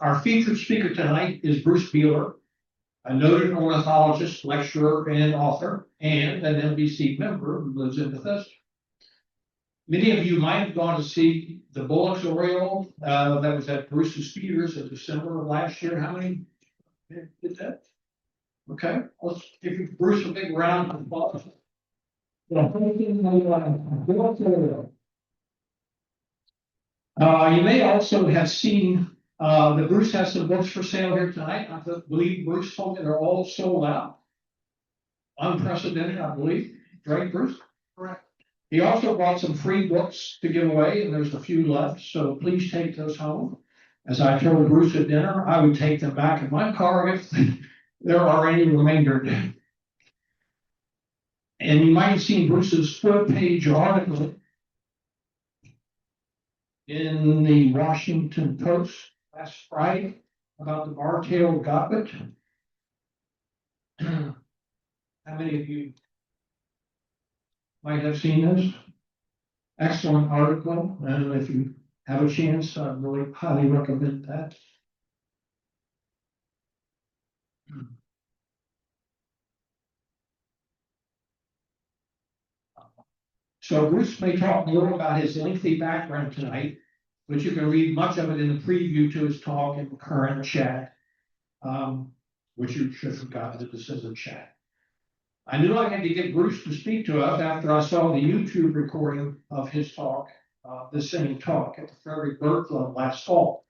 Our featured speaker tonight is Bruce Beehler, a noted ornithologist, lecturer, and author, and an NBC member who lives in Bethesda. Many of you might have gone to see the Bullock's Oriole that was at Bruce's Theaters in December of last year. How many did that? Okay, let's give Bruce a big round of applause. You may also have seen that Bruce has some books for sale here tonight. I believe Bruce told me they're all sold out. Unprecedented, I believe. Right, Bruce? Correct. He also brought some free books to give away, and there's a few left, so please take those home. As I told Bruce at dinner, I would take them back in my car if there are any remainder. And you might have seen Bruce's full-page article in the Washington Post last Friday about the bar-tailed godwit. How many of you might have seen this? Excellent article, and if you have a chance, I really highly recommend that. So Bruce may talk more about his lengthy background tonight, but you can read much of it in the preview to his talk in the current chat, which you should have gotten that this is a chat. I knew I had to get Bruce to speak to us after I saw the YouTube recording of his talk, the same talk at the Frederick Bird Club last fall.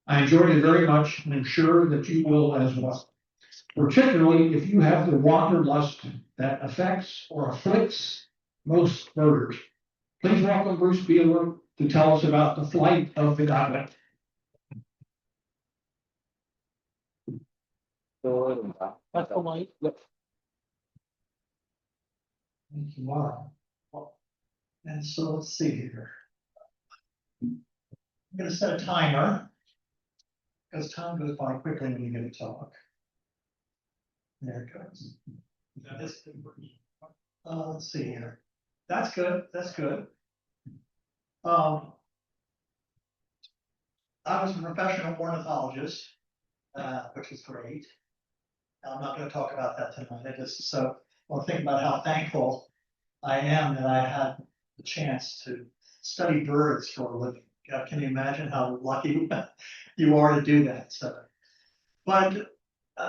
I enjoyed it very much and I'm sure that you will as well, particularly if you have the wanderlust that affects or afflicts most birders. Please welcome Bruce Beehler to tell us about the flight of the godwit. That's the light. Thank you, Mark. And so let's see here. I'm going to set a timer because time goes by quickly when you get a talk. There it goes. Let's see here. That's good. That's good. I was a professional ornithologist, which is great. I'm not going to talk about that tonight. I just want to think about how thankful I am that I had the chance to study birds for a living. Can you imagine how lucky you are to do that? But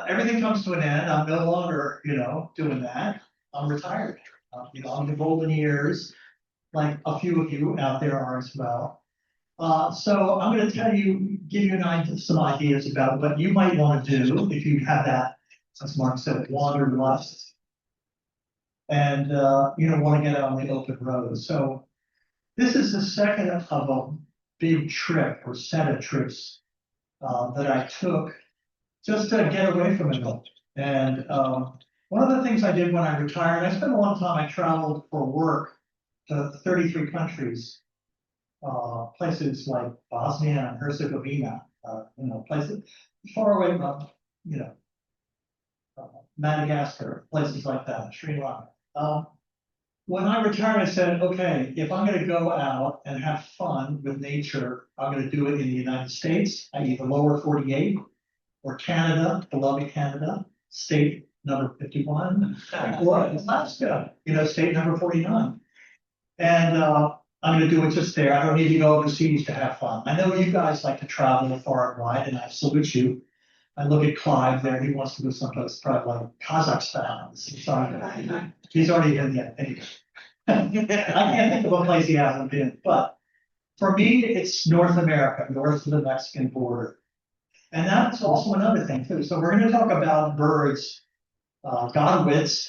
everything comes to an end. I'm no longer, doing that. I'm retired. I'm in the golden years, like a few of you out there are as well. So I'm going to give you some ideas about what you might want to do if you have that, as Mark said, wanderlust. And want to get out on the open road. So this is the second of a big trip or set of trips that I took just to get away from it all. And one of the things I did when I retired, I spent a long time, I traveled for work to 33 countries, places like Bosnia and Herzegovina, places far away from, Madagascar, places like that, Sri Lanka. When I retired, I said, okay, if I'm going to go out and have fun with nature, I'm going to do it in the United States, i.e. the lower 48, or Canada, beloved Canada, state number 51, or Alaska, state number 49. And I'm going to do it just there. I don't need to go overseas to have fun. I know you guys like to travel far and wide, and I salute you. I look at Clive there. He wants to go someplace probably like Kazakhstan. Sorry. He's already in there. Anyway. I can't think of a place he hasn't been. But for me, it's North America, north of the Mexican border. And that's also another thing, too. So we're going to talk about birds, godwits,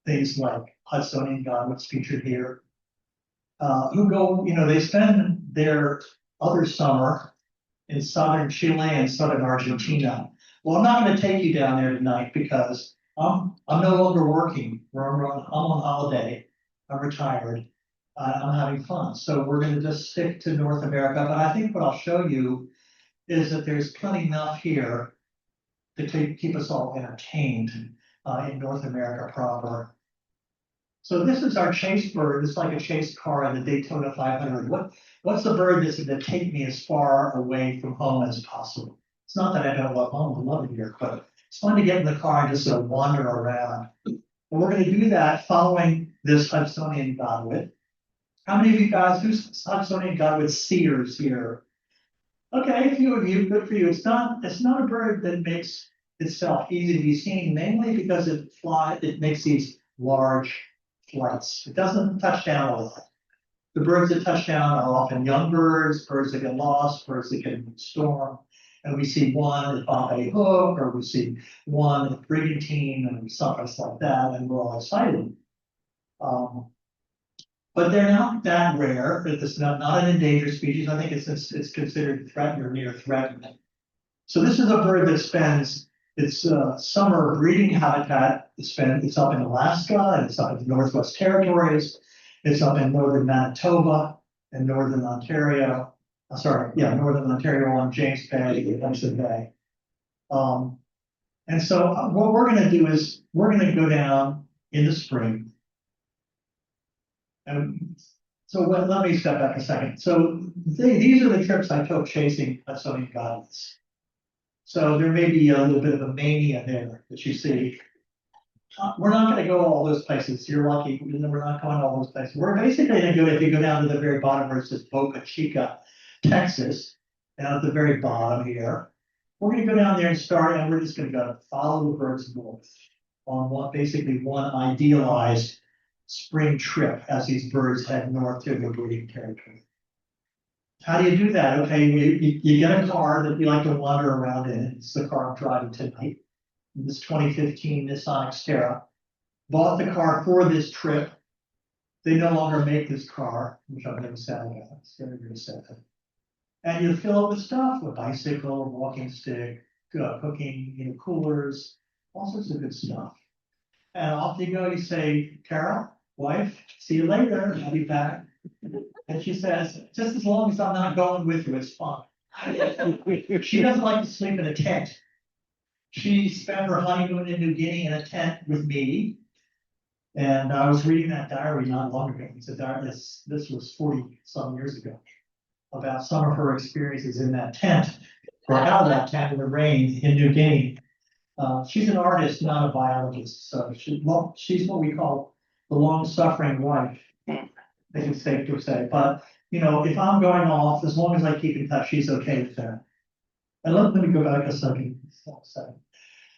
things like Hudsonian godwits featured here, who go, they spend their other summer in southern Chile and southern Argentina. Well, I'm not going to take you down there tonight because I'm no longer working. I'm on holiday. I'm retired. I'm having fun. So we're going to just stick to North America. But I think what I'll show you is that there's plenty enough here to keep us all entertained in North America proper. So this is our chase bird. It's like a chase car in the Daytona 500. What's the bird that's going to take me as far away from home as possible? It's not that I don't love home, I love it here, but it's fun to get in the car and just sort of wander around. And we're going to do that following this Hudsonian Godwit. How many of you guys, who's Hudsonian Godwit seers here? Okay, a few of you, good for you. It's not a bird that makes itself easy to be seen, mainly because it makes these large flights. It doesn't touch down a lot. The birds that touch down are often young birds, birds that get lost, birds that get in a storm. And we see one at Bombay Hook, or we see one at Brigantine, and something like that, and we're all excited. But they're not that rare. It's not an endangered species. I think it's considered threatened or near threatened. So this is a bird that spends its summer breeding habitat. It's up in Alaska, and it's up in the Northwest Territories. It's up in northern Manitoba and northern Ontario. Northern Ontario on James Bay, Hudson Bay. And so what we're going to do is we're going to go down in the spring. And so let me step back a second. So these are the trips I took chasing Hudsonian Godwits. So there may be a little bit of a mania there that you see. We're not going to go all those places. You're lucky. We're not going all those places. We're basically going to go, if you go down to the very bottom where it says Boca Chica, Texas, down at the very bottom here. We're going to go down there and start, and we're just going to go follow the birds north on basically one idealized spring trip as these birds head north to their breeding territory. How do you do that? Okay, you get a car that you like to wander around in. It's the car I'm driving tonight. This 2015 Nissan Xterra. Bought the car for this trip. They no longer make this car, which I'm very sad about. It's very sad. And you fill it with stuff, a bicycle, a walking stick, cooking, coolers, all sorts of good stuff. And off you go, you say, Carol, wife, see you later, I'll be back. And she says, just as long as I'm not going with you, it's fine. She doesn't like to sleep in a tent. She spent her honeymoon in New Guinea in a tent with me. And I was reading that diary not long ago. It's a diary, this was 40 some years ago, about some of her experiences in that tent, or out of that tent in the rain in New Guinea. She's an artist, not a biologist. So she's what we call the long-suffering wife, I think it's safe to say. But, if I'm going off, as long as I keep in touch, she's okay with that. And let me go back a second.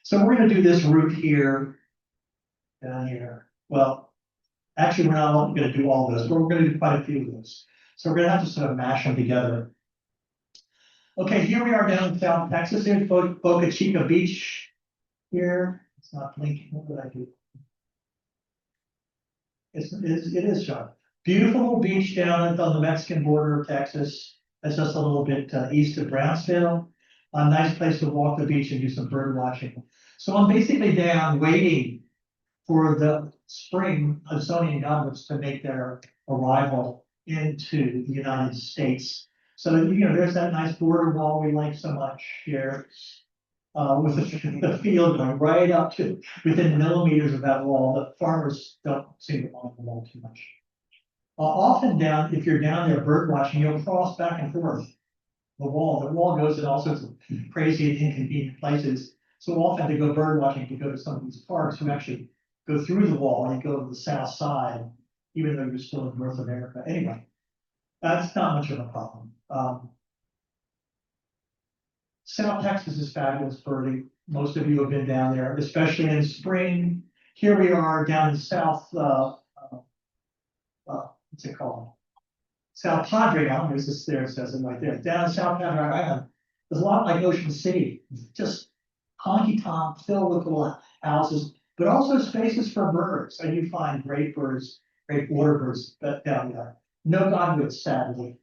So we're going to do this route here, down here. Well, actually, we're not going to do all those, but we're going to do quite a few of those. So we're going to have to sort of mash them together. Okay, here we are down in South Texas. Here's Boca Chica Beach here. It's not blinking. What did I do? It is sharp. Beautiful beach down on the Mexican border of Texas. That's just a little bit east of Brownsville. A nice place to walk the beach and do some bird watching. So I'm basically down waiting for the spring Hudsonian Godwits to make their arrival into the United States. So, there's that nice border wall we like so much here, with the field going right up to within millimeters of that wall. The farmers don't seem to want the wall too much. Often if you're down there bird watching, you'll cross back and forth the wall. The wall goes in all sorts of crazy and inconvenient places. So often to go bird watching, to go to some of these parks, you actually go through the wall and go to the south side, even though you're still in North America. Anyway, that's not much of a problem. South Texas is fabulous birding. Most of you have been down there, especially in spring. Here we are down in South, what's it called? South Padre Island. There's this there, it says it right there. Down in South Padre Island, there's a lot like Ocean City, just honky-tonk, filled with little houses, but also spaces for birds. And you find great birds, great water birds down there. No Godwits, sadly.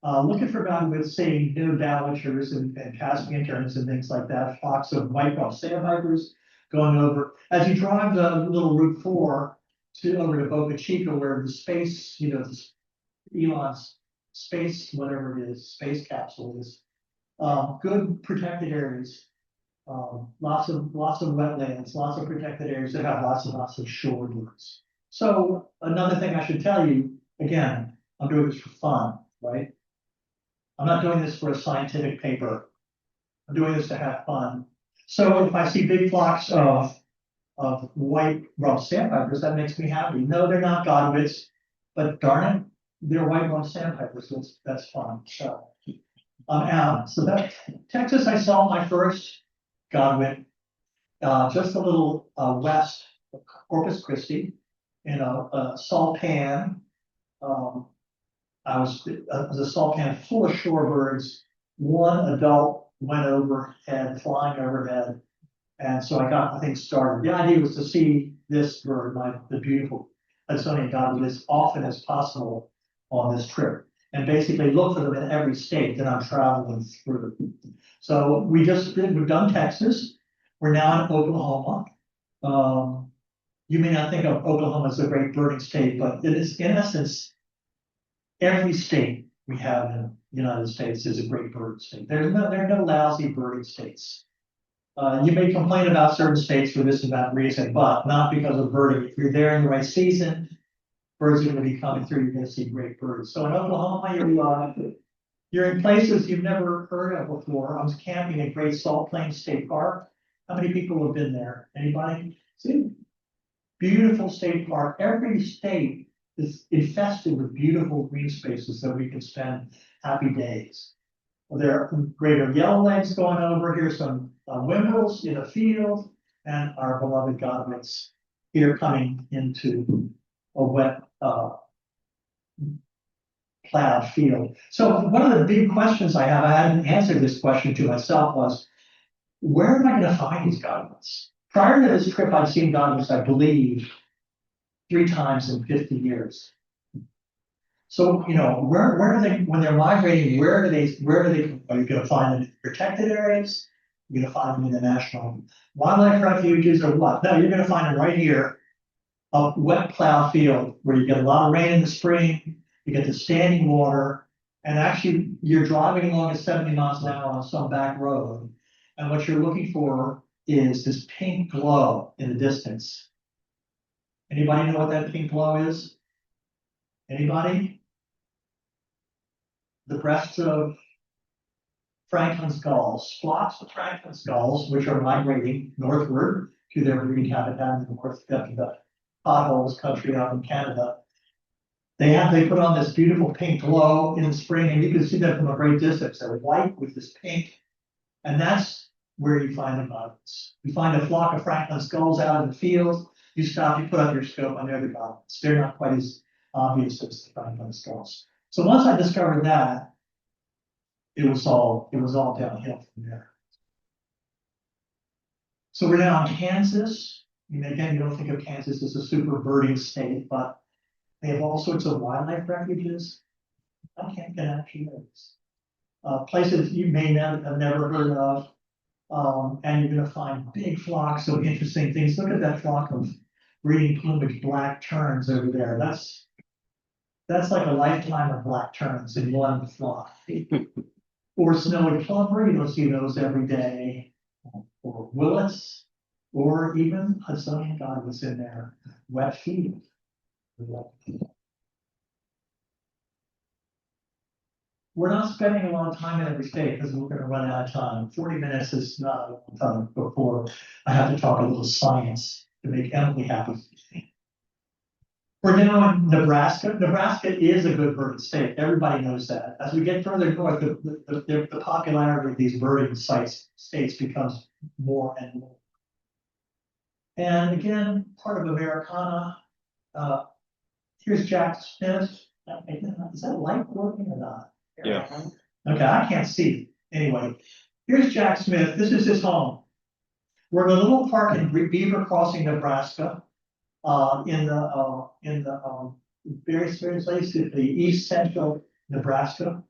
Looking for Godwits, seeing dowitchers and Caspian terns and things like that. Flocks of white-ruffed sandpipers going over. As you drive the little Route 4 over to Boca Chica, where the space, Elon's space, whatever it is, space capsule is. Good protected areas. Lots of wetlands, lots of protected areas that have lots of shorebirds. So another thing I should tell you, again, I'm doing this for fun, right? I'm not doing this for a scientific paper. I'm doing this to have fun. So if I see big flocks of white rump sandpipers, that makes me happy. No, they're not Godwits, but darn it, they're white rump sandpipers, so that's fun. So I'm out. So that Texas, I saw my first Godwit, just a little west of Corpus Christi, in a salt pan. Um, the salt pan full of shorebirds. One adult went overhead, flying overhead. And so I got the thing started. The idea was to see this bird, the beautiful Hudsonia godwit, as often as possible on this trip. And basically look for them in every state that I'm traveling through. So we've done Texas. We're now in Oklahoma. You may not think of Oklahoma as a great birding state, but it is, in essence, every state we have in the United States is a great bird state. There are no lousy birding states. You may complain about certain states for this and that reason, but not because of birding. If you're there in the right season, birds are going to be coming through. You're going to see great birds. So in Oklahoma, you're in places you've never heard of before. I was camping at Great Salt Plains State Park. How many people have been there? Anybody? See? Beautiful state park. Every state is infested with beautiful green spaces that we can spend happy days. There are greater yellowlegs going over. Here's some wimbles in a field, and our beloved Godwits here coming into a wet plowed field. So one of the big questions I have, I hadn't answered this question to myself, was where am I going to find these Godwits? Prior to this trip, I'd seen Godwits, I believe, 3 times in 50 years. So, where are they, when they're migrating, are you going to find them in protected areas? You're going to find them in the national wildlife refuges or what? No, you're going to find them right here, a wet plow field where you get a lot of rain in the spring, you get the standing water, and actually you're driving along at 70 miles an hour on some back road. And what you're looking for is this pink glow in the distance. Anybody know what that pink glow is? Anybody? The breasts of Franklin's gulls, flocks of Franklin's gulls, which are migrating northward to their breeding habitat in the north of the potholes country out in Canada. They put on this beautiful pink glow in the spring, and you can see them from a great distance. They're white with this pink, and that's where you find the godwits. You find a flock of Franklin's gulls out in the field. You stop, you put up your scope on the other godwits. They're not quite as obvious as the Franklin's gulls. So once I discovered that, it was all downhill from there. So we're now in Kansas. Again, you don't think of Kansas as a super birding state, but they have all sorts of wildlife refuges. I can't get actually those. Places you may have never heard of. And you're going to find big flocks of interesting things. Look at that flock of breeding plumage black terns over there. That's like a lifetime of black terns in one flock. Or snowy plover, you don't see those every day. Or willets, or even Hudsonian godwits in their wet field. We're not spending a lot of time in every state because we're going to run out of time. 40 minutes is not a long time before I have to talk a little science to make Emily happy. We're now in Nebraska. Nebraska is a good birding state. Everybody knows that. As we get further north, the popularity of these birding states becomes more and more. And again, part of Americana. Here's Jack Smith. Is that light working or not? Yeah. Okay, I can't see. Anyway, here's Jack Smith. This is his home. We're in a little park in Beaver Crossing, Nebraska, in the various places in the east central Nebraska.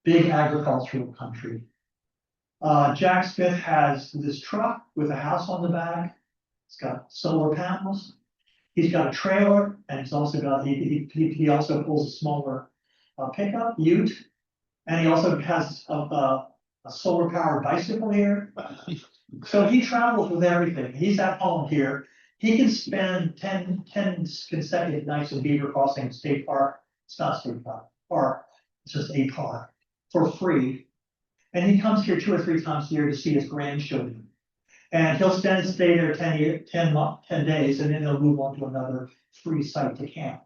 Big agricultural country. Jack Smith has this truck with a house on the back. It's got solar panels. He's got a trailer, and he's also got he also pulls a smaller pickup ute, and he also has a solar powered bicycle here. So he travels with everything. He's at home here. He can spend 10 consecutive nights in Beaver Crossing State Park. It's not State Park, it's just a park for free. And he comes here 2 or 3 times a year to see his grandchildren. And he'll stay there 10 days, and then he'll move on to another free site to camp.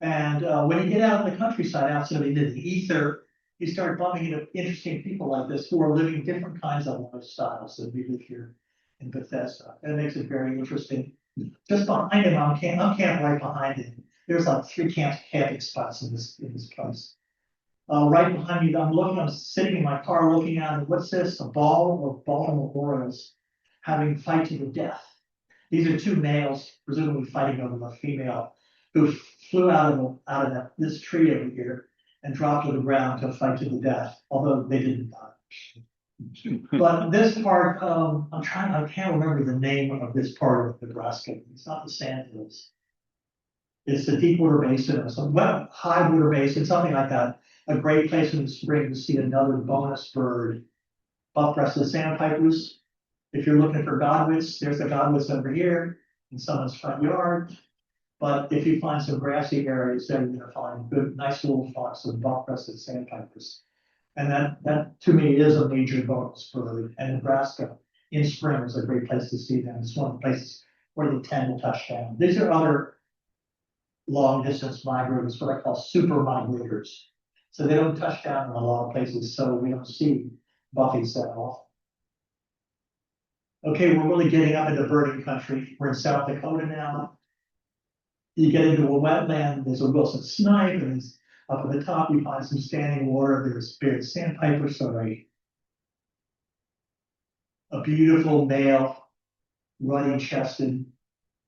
And when you get out in the countryside, outside of the ether, you start bumping into interesting people like this who are living different kinds of lifestyles than we live here in Bethesda. And it makes it very interesting. Just behind him, I'm camped right behind him. There's like 3 camping spots in this place. Right behind me, I'm sitting in my car looking out, and what's this? A ball of Baltimore Orioles having fight to the death. These are 2 males, presumably fighting over a female, who flew out of this tree over here and dropped to the ground to fight to the death, although they didn't die. But this part, I can't remember the name of this part of Nebraska. It's not the Sandhills. It's the Deepwater Basin or some high water basin, something like that. A great place in the spring to see another bonus bird, buff-breasted sandpipers. If you're looking for Godwits, there's the Godwits over here in someone's front yard. But if you find some grassy areas, then you're gonna find good, nice little flocks of buff-breasted sandpipers. And that to me is a major bonus bird. And Nebraska in spring is a great place to see them. It's one of the places where they tend to touch down. These are other long distance migrators, what I call super migrators. So they don't touch down in a lot of places, so we don't see buffies that often. Okay, we're really getting up into birding country. We're in South Dakota now. You get into a wetland, there's a Wilson snipe, and up at the top you find some standing water. There's bearded sandpiper, sorry. A beautiful male, ruddy-chested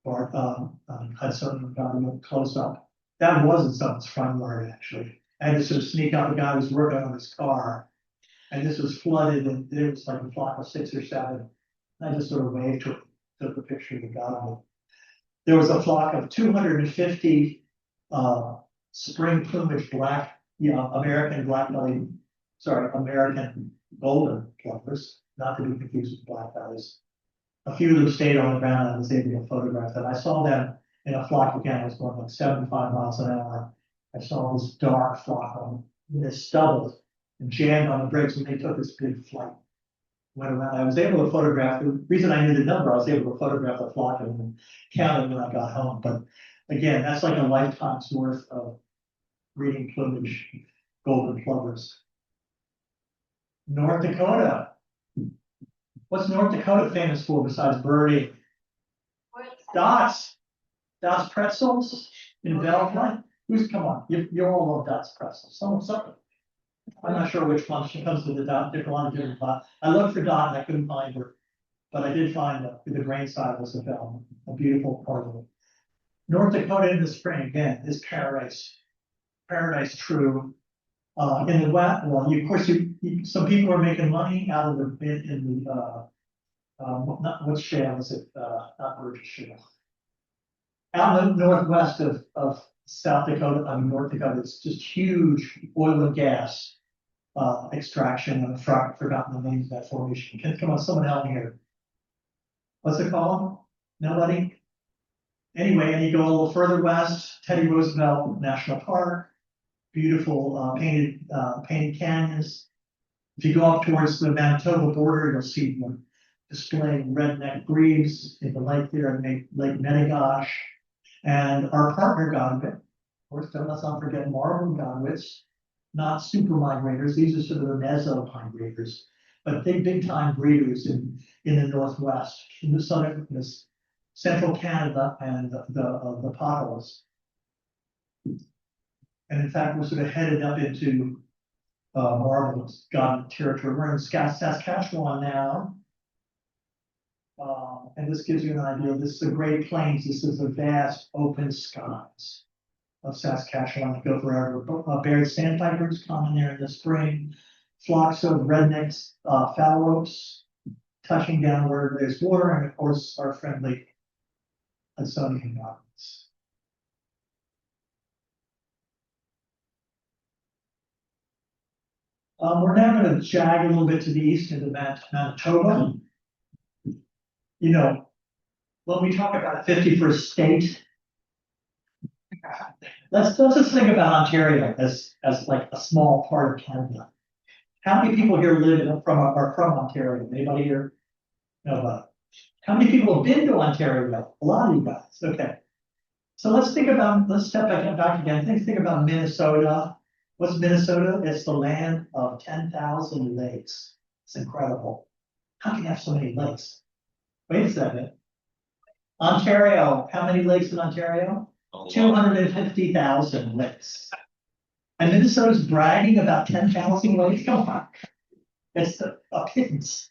Hudson, got a close up. That wasn't someone's front yard, actually. I had to sort of sneak up. A guy was working on his car, and this was flooded, and there was like a flock of 6 or 7. I just sort of waved to it, took a picture of the guy. There was a flock of 250 spring plumage American American golden plovers, not to be confused with black bellies. A few of them stayed on the ground, and I was able to photograph them. I saw them in a flock again. I was going like 75 miles an hour. I saw this dark flock on this stubble and jammed on the brakes when they took this big flight. Went around. I was able to photograph. The reason I knew the number, I was able to photograph the flock and count it when I got home. But again, that's like a lifetime's worth of breeding plumage golden plovers. North Dakota. What's North Dakota famous for besides birding? Dots. Dots pretzels in Belfast. Come on, you all love Dots pretzels. Something. I'm not sure which one. She comes with the dot. There's a lot of different dots. I looked for Dot and I couldn't find her, but I did find the grain side was a beautiful part of it. North Dakota in the spring again is paradise. Paradise true. In the wet, well, of course, some people are making money out of what's shale is it? Not Burgess Shale. Out in the northwest of South Dakota, North Dakota, it's just huge oil and gas extraction. I've forgotten the name of that formation. Come on, someone help me here. What's it called? Nobody? Anyway, and you go a little further west, Teddy Roosevelt National Park, beautiful painted canyons. If you go up towards the Manitoba border, you'll see them displaying redneck grebes in the lake there, Lake Menegosh. And our partner Godwit, of course, let's not forget Marvin Godwits, not super migrators. These are sort of the meso migrators, but big time breeders in the Northwest, in the southern, central Canada and the potholes. And in fact, we're sort of headed up into Marvin's Godwit territory. We're in Saskatchewan now. And this gives you an idea. This is the Great Plains. This is the vast open skies of Saskatchewan that go forever. Bearded sandpipers common there in the spring. Flocks of rednecks, phalaropes touching down where there's water, and of course our friendly Hudsonian godwits. We're now going to jag a little bit to the east into Manitoba. You know, when we talk about 51st state, let's just think about Ontario as like a small part of Canada. How many people here are from Ontario? Anybody here? Nobody. How many people have been to Ontario? A lot of you guys. Okay. So let's step back again. Think about Minnesota. What's Minnesota? It's the land of 10,000 lakes. It's incredible. How can you have so many lakes? Wait a second. Ontario, how many lakes in Ontario? 250,000 lakes. And Minnesota's bragging about 10,000 lakes? Come on. It's a pittance.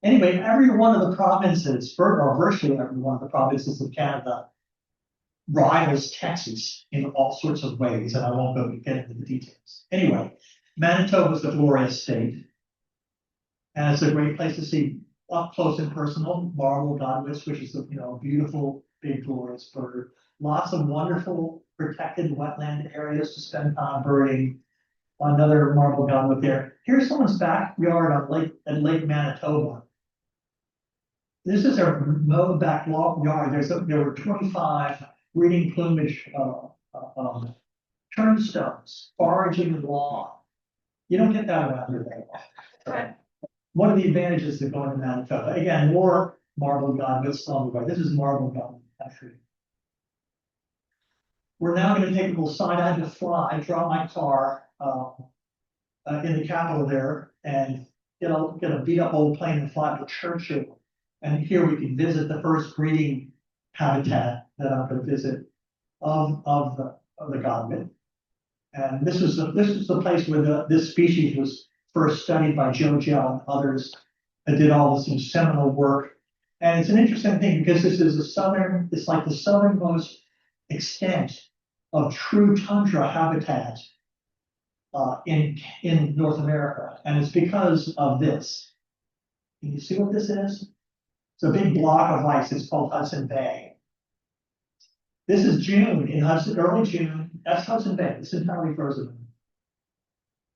Anyway, every one of the provinces, or virtually every one of the provinces of Canada, rivals Texas in all sorts of ways, and I won't get into the details. Anyway, Manitoba is a glorious state, and it's a great place to see up close and personal marble godwits, which is a beautiful, big, glorious bird. Lots of wonderful protected wetland areas to spend time birding. Another marble godwit there. Here's someone's backyard on Lake Manitoba. This is a mowed back yard. There were 25 breeding plumage turnstones foraging the lawn. You don't get that around here very often. One of the advantages of going to Manitoba, again, more marble godwits along the way. This is marble godwit country. We're now going to take a little side. I had to draw my car in the capital there and get a beat up old plane and fly to Churchill. And here we can visit the first breeding habitat that I'm going to visit of the godwit. And this is the place where this species was first studied by Joe Gell and others that did all this seminal work. And it's an interesting thing because it's like the southernmost extent of true tundra habitat in North America. And it's because of this. Can you see what this is? It's a big block of ice. It's called Hudson Bay. This is June, early June. That's Hudson Bay. It's entirely frozen.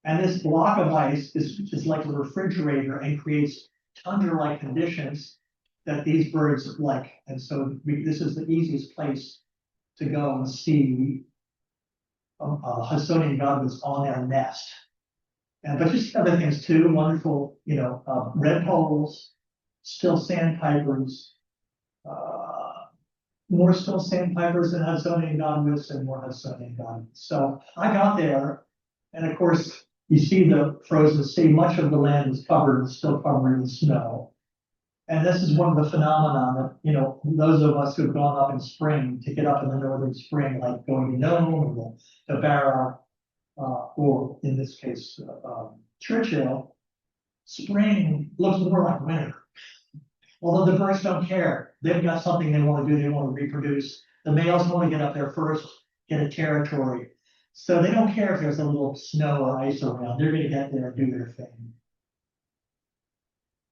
And this block of ice is like a refrigerator and creates tundra-like conditions that these birds like. And so this is the easiest place to go and see Hudsonian godwits on their nest. But just other things too, wonderful, red poles, still sandpipers, more still sandpipers than Hudsonian godwits and more Hudsonian godwits. So I got there, and of course, you see the frozen sea. Much of the land is still covered in snow. And this is one of the phenomena that, those of us who've gone up in spring, to get up in the northern spring, like going to Nome or to Barra, or in this case, Churchill, spring looks more like winter. Although the birds don't care. They've got something they want to do. They want to reproduce. The males want to get up there first, get a territory. So they don't care if there's a little snow or ice around. They're going to get there and do their thing.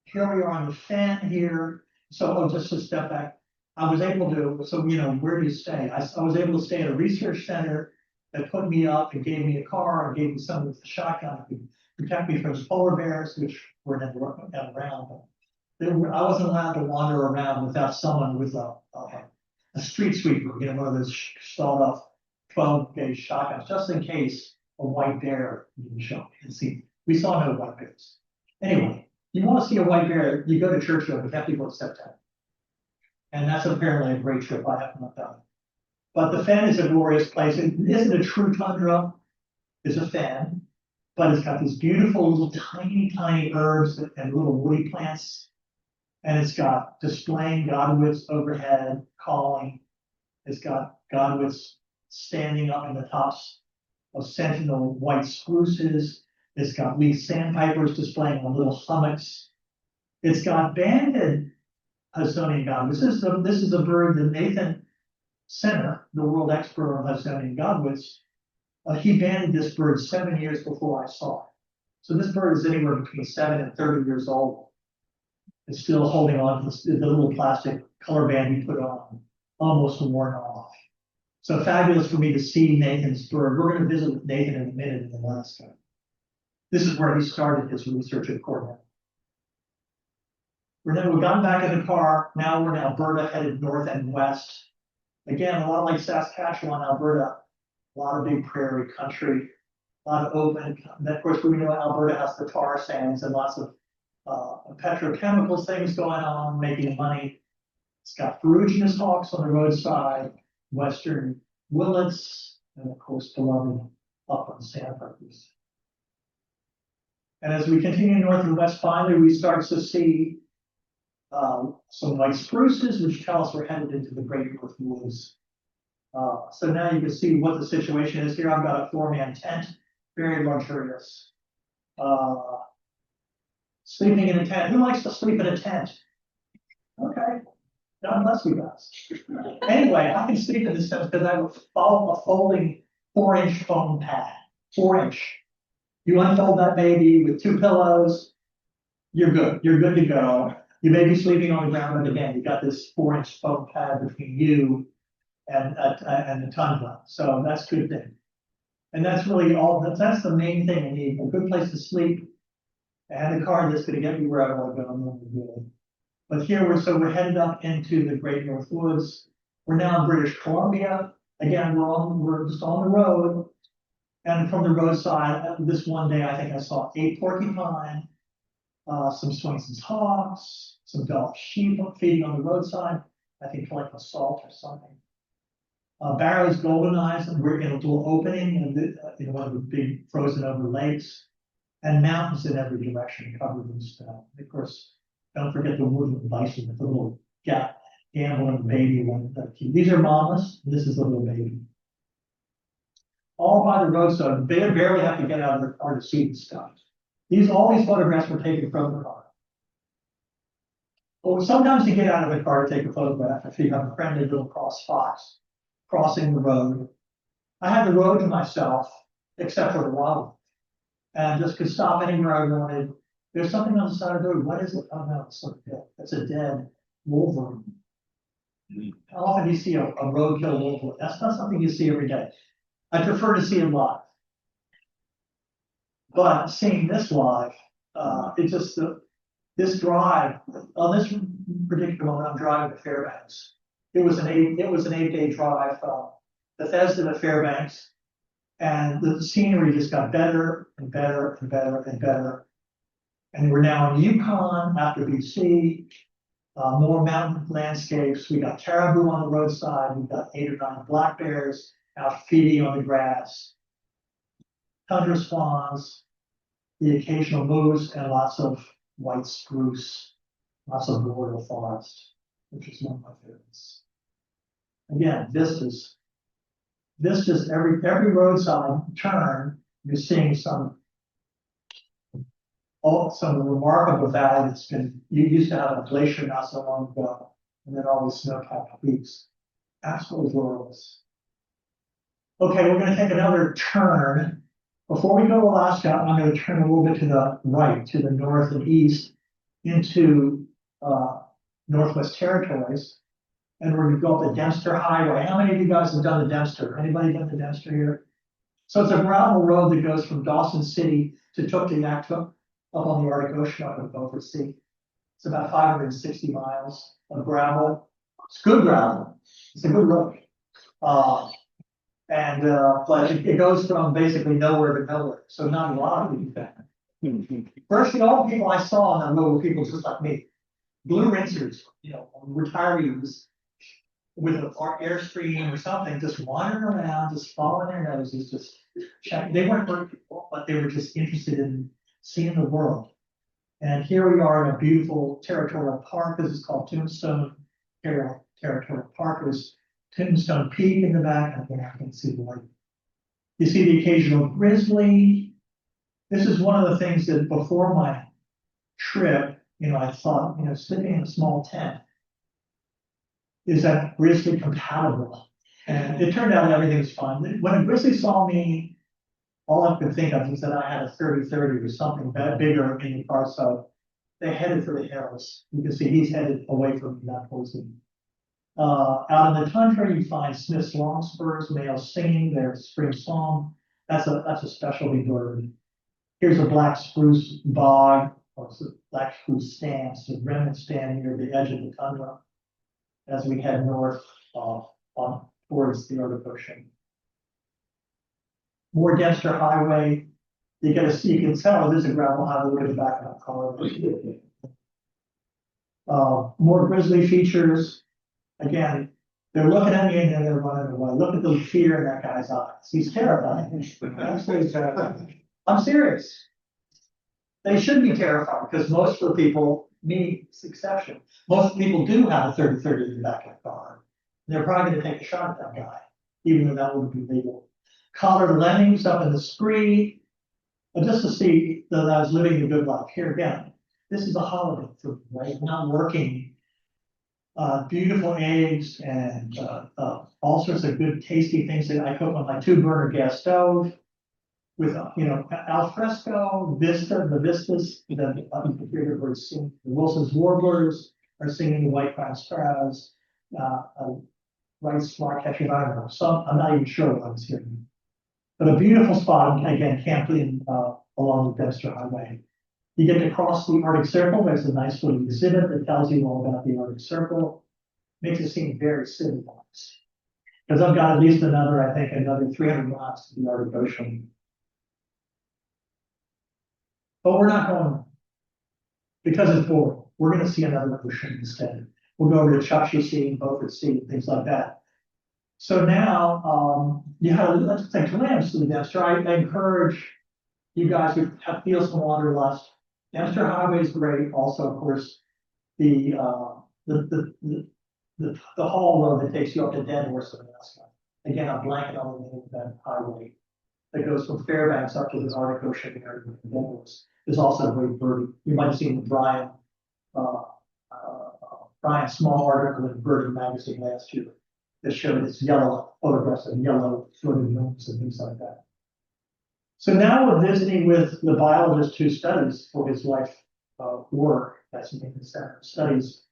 Here we are on the fen here. So just to step back, I was able to, where do you stay? I was able to stay at a research center that put me up and gave me a car and gave me some of the shotgun to protect me from polar bears, which were never around. I wasn't allowed to wander around without someone with a street sweeper, one of those stalled off 12-gauge shotguns, just in case a white bear didn't show up and see. We saw no white bears. Anyway, you want to see a white bear, you go to Churchill, but you have to go to September. And that's apparently a great trip. I have not done it. But the fen is a glorious place. It isn't a true tundra. It's a fen, but it's got these beautiful little tiny, tiny herbs and little woody plants. And it's got displaying godwits overhead, calling. It's got godwits standing up in the tops of sentinel white spruces. It's got leaf sandpipers displaying on little hummocks. It's got banded Hudsonian godwits. This is a bird that Nathan Senner, the world expert on Hudsonian godwits, he banded this bird 7 years before I saw it. So this bird is anywhere between 7 and 30 years old. It's still holding on to the little plastic color band he put on, almost worn off. So fabulous for me to see Nathan's bird. We're going to visit with Nathan in a minute in Alaska. This is where he started his research at Cornell. We've gotten back in the car. Now we're in Alberta, headed north and west. Again, a lot like Saskatchewan, Alberta, a lot of big prairie country, a lot of open. And of course, we know Alberta has the tar sands and lots of petrochemical things going on, making money. It's got ferruginous hawks on the roadside, western willets, and of course, beloved upland sandpipers. And as we continue north and west, finally, we start to see some white spruces, which tell us we're headed into the Great North Woods. So now you can see what the situation is here. I've got a 4-man tent, very luxurious. Sleeping in a tent. Who likes to sleep in a tent? Okay, God bless you guys. Anyway, I can sleep in this tent because I have a folding 4-inch foam pad, 4-inch. You unfold that baby with 2 pillows, you're good. You're good to go. You may be sleeping on the ground, but again, you got this 4-inch foam pad between you and the tundra. So that's a good thing. And that's really all, that's the main thing I need, a good place to sleep and a car that's going to get me where I want to go. But here we're headed up into the Great North Woods. We're now in British Columbia. Again, we're just on the road. And from the roadside, this one day, I think I saw 8 porcupine, some Swainson's hawks, some Dutch sheep feeding on the roadside, I think collecting salt or something. Barrow's golden eyes, and we're in a little opening in one of the big frozen over lakes, and mountains in every direction covered in snow. Of course, don't forget the woodland bison with the little gambling baby one. These are mamas, this is the little baby. All by the roadside, they barely have to get out of their car to see the stuff. All these photographs were taken from the car. Well, sometimes you get out of the car to take a photograph if you have a friendly little crossfox crossing the road. I had the road to myself, except for the wildlife, and just could stop anywhere I wanted. There's something on the side of the road. What is it? Oh no, it's a dead wolverine. How often do you see a roadkill wolverine? That's not something you see every day. I prefer to see him live. But seeing this live, it just, this drive, on this particular moment, I'm driving to Fairbanks. It was an 8-day drive from Bethesda to Fairbanks. And the scenery just got better and better and better and better. And we're now in Yukon after BC, more mountain landscapes. We got caribou on the roadside. We've got 8 or 9 black bears out feeding on the grass, tundra swans, the occasional moose, and lots of white spruce, lots of boreal forest, which is one of my favorites. Again, vistas every roadside turn, you're seeing some remarkable valley that's been, you used to have a glacier not so long ago, and then all these snow-capped peaks. Absolutely glorious. Okay, we're going to take another turn. Before we go to Alaska, I'm going to turn a little bit to the right, to the north and east, into Northwest Territories. And we're going to go up the Dempster Highway. How many of you guys have done the Dempster? Anybody done the Dempster here? So it's a gravel road that goes from Dawson City to Tuktoyaktuk, up on the Arctic Ocean, up in Beaufort Sea. It's about 560 miles of gravel. It's good gravel. It's a good road. But it goes from basically nowhere to nowhere. So not a lot of you. Virtually all the people I saw on that road were people just like me. Blue rinsers, retirees with an Airstream or something, just wandering around, just following their noses, just checking. They weren't hurt people, but they were just interested in seeing the world. And here we are in a beautiful territorial park. This is called Tombstone Territorial Park. There's Tombstone Peak in the back, and I can see the light. You see the occasional grizzly. This is one of the things that before my trip, I thought, sleeping in a small tent, is that grizzly compatible? And it turned out everything's fine. When a grizzly saw me, all I could think of was that I had a 30-30 or something bigger in the car, so they headed for the hills. You can see he's headed away from me, not towards me. Out in the tundra, you find Smith's longspurs, males singing their spring song. That's a specialty bird. Here's a black spruce bog. or black spruce stands, the remnant stand near the edge of the tundra as we head north on towards the Arctic Ocean. More Dempster Highway. You can tell there's a gravel highway in the back of the car. More grizzly features. Again, they're looking at me and then they're running away. Look at the fear in that guy's eyes. He's terrified. Absolutely terrified. I'm serious. They should be terrified because most of the people, me, it's exception. Most people do have a 30-30 in the back of the car. They're probably going to take a shot at that guy, even though that wouldn't be legal. Collared lemmings up in the spree, just to see that I was living a good life. Here again, this is a holiday for me, right? Not working. Beautiful eggs and all sorts of good, tasty things that I cook on my 2-burner gas stove with, al fresco, the vistas, the favorite birds sing. The Wilson's warblers are singing the white-crowned sparrows, rice flycatchers, I don't know. Some, I'm not even sure what I was hearing. But a beautiful spot, again, camped in along the Dempster Highway. You get to cross the Arctic Circle. There's a nice little exhibit that tells you all about the Arctic Circle. Makes it seem very civilized. Because I've got at least another 300 miles to the Arctic Ocean. But we're not going because it's boring. We're going to see another ocean instead. We'll go over to Chukchi Sea and Beaufort Sea, things like that. So now, let's take glimpse to the Dempster. I encourage you guys who feel some wanderlust. Dempster Highway is great. Also, of course, the haul road that takes you up to Deadhorse, Alaska. Again, I'm blanking on the name of that highway that goes from Fairbanks up to the Arctic Ocean area of Deadhorse. There's also a great birdie. You might have seen the Brian Small article in Birdie magazine last year that showed its yellow photographs of yellow throated moons and things like that. So now we're visiting with the biologist who studies for his life work. That's in the center studies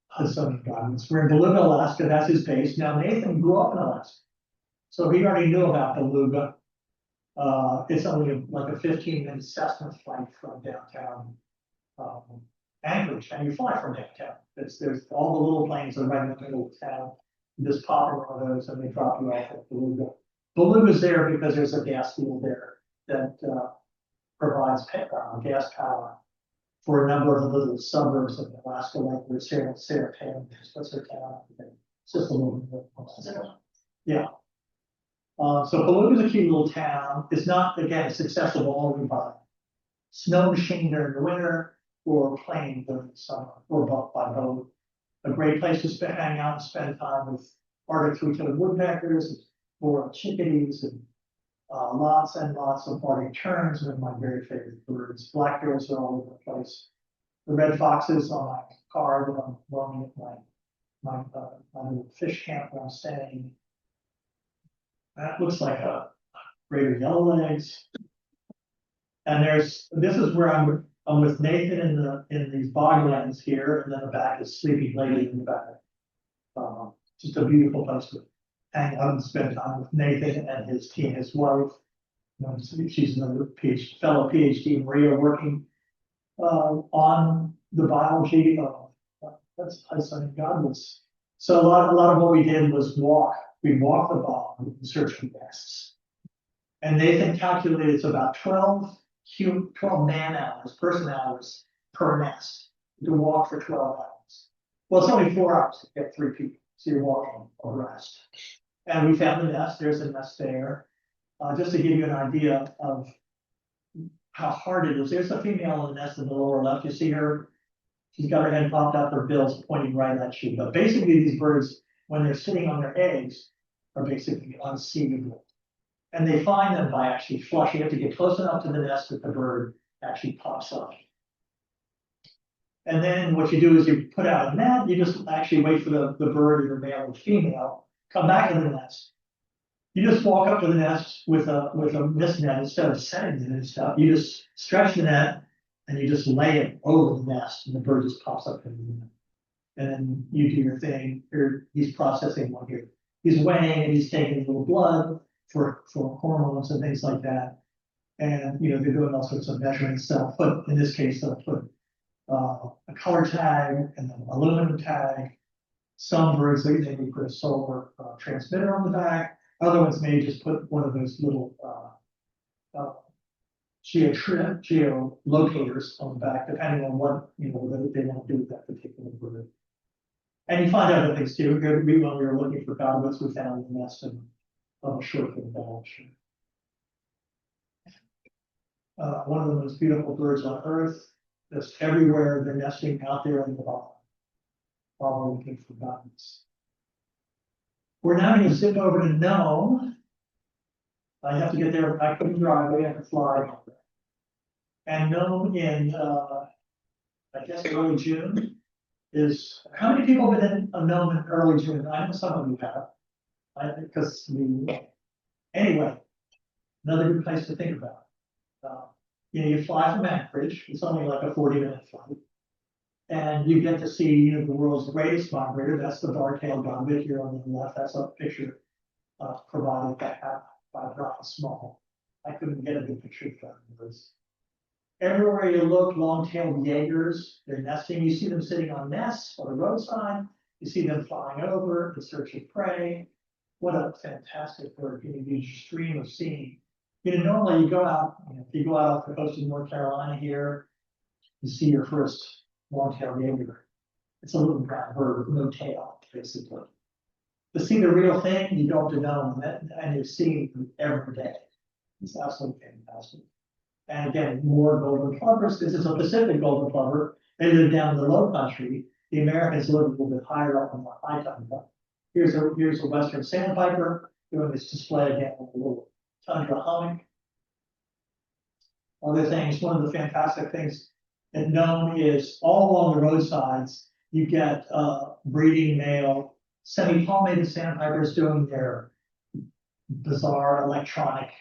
Hudson Godwits. We're in Beluga, Alaska. That's his base. Now Nathan grew up in Alaska, so he already knew about Beluga. It's only like a 15-minute Cessna flight from downtown Anchorage, and you fly from downtown. There's all the little planes are right in the middle of town. You just pop in one of those and they drop you off at Beluga. Beluga's there because there's a gas field there that provides gas power for a number of the little suburbs of Alaska, like where Sarah Palin is. What's her town? It's just a little bit. Yeah. So Beluga's a cute little town. It's not, again, it's accessible only by snow machine during the winter or plane during the summer or by boat. A great place to hang out and spend time with Arctic three-toed woodpeckers, or chickadees, and lots and lots of Arctic terns are my very favorite birds. Black bears are all over the place. The red foxes on my car that I'm roaming at my little fish camp where I'm staying. That looks like a greater yellowlegs. And this is where I'm with Nathan in these boglands here, and then the back is Sleepy Lady in the back. Just a beautiful place to hang out and spend time with Nathan and his team, his wife. She's another fellow PhD, Maria, working on the biology of that's Hudson Godwits. So a lot of what we did was walk. We walked the bog and search for nests. And Nathan calculated it's about 12 person hours per nest to walk for 12 hours. Well, it's only 4 hours to get 3 people, so you're walking a rest. And we found the nest. There's a nest there. Just to give you an idea of how hard it is. There's a female in the nest in the lower left. You see her? She's got her head popped out, her bill's pointing right at you. But basically, these birds, when they're sitting on their eggs, are basically unseeable. And they find them by actually flushing. You have to get close enough to the nest that the bird actually pops up. And then what you do is you put out a net. You just actually wait for the bird, either male or female, come back to the nest. You just walk up to the nest with a mist net instead of setting it and stuff. You just stretch the net and you just lay it over the nest, and the bird just pops up in the net. And then you do your thing. He's processing one here. He's weighing and he's taking a little blood for hormones and things like that. And, you know, they're doing all sorts of measurements. They'll put, in this case, they'll put a color tag and an aluminum tag. Some birds, they may put a solar transmitter on the back. Other ones may just put one of those little geolocators on the back, depending on what, you know, what they want to do with that particular bird. And you find other things too. When we were looking for godwits, we found the nest of a short-tailed badge. One of the most beautiful birds on earth. Just everywhere they're nesting out there in the bottom while we're looking for godwits. We're now going to zip over to Nome. I have to get there. I couldn't drive. We have to fly. And Nome in, I guess, early June is. How many people have been in Nome in early June? I know some of you have. Because anyway, another good place to think about. You know, you fly from Anchorage. It's only like a 40-minute flight. And you get to see, you know, the world's greatest migrator. That's the bar-tailed godwit here on the left. That's a picture provided by Brian Small. I couldn't get a good picture of those. Everywhere you look, long-tailed Jaegers, they're nesting. You see them sitting on nests on the roadside. You see them flying over in search of prey. What a fantastic bird. You know, you just dream of seeing. You know, normally you go out, you know, if you go out off the coast of North Carolina here, you see your first long-tailed Jaeger. It's a little brown bird with no tail, basically. To see the real thing, you go up to Nome, and you're seeing them every day. It's absolutely fantastic. And again, more golden plovers. This is a Pacific golden plover. They live down in the low country. The Americans live a little bit higher up on the high tundra. Here's a western sandpiper doing this display again with a little tundra hummock. Other things, one of the fantastic things at Nome is all along the roadsides, you get breeding male semi-palmated sandpipers doing their bizarre electronic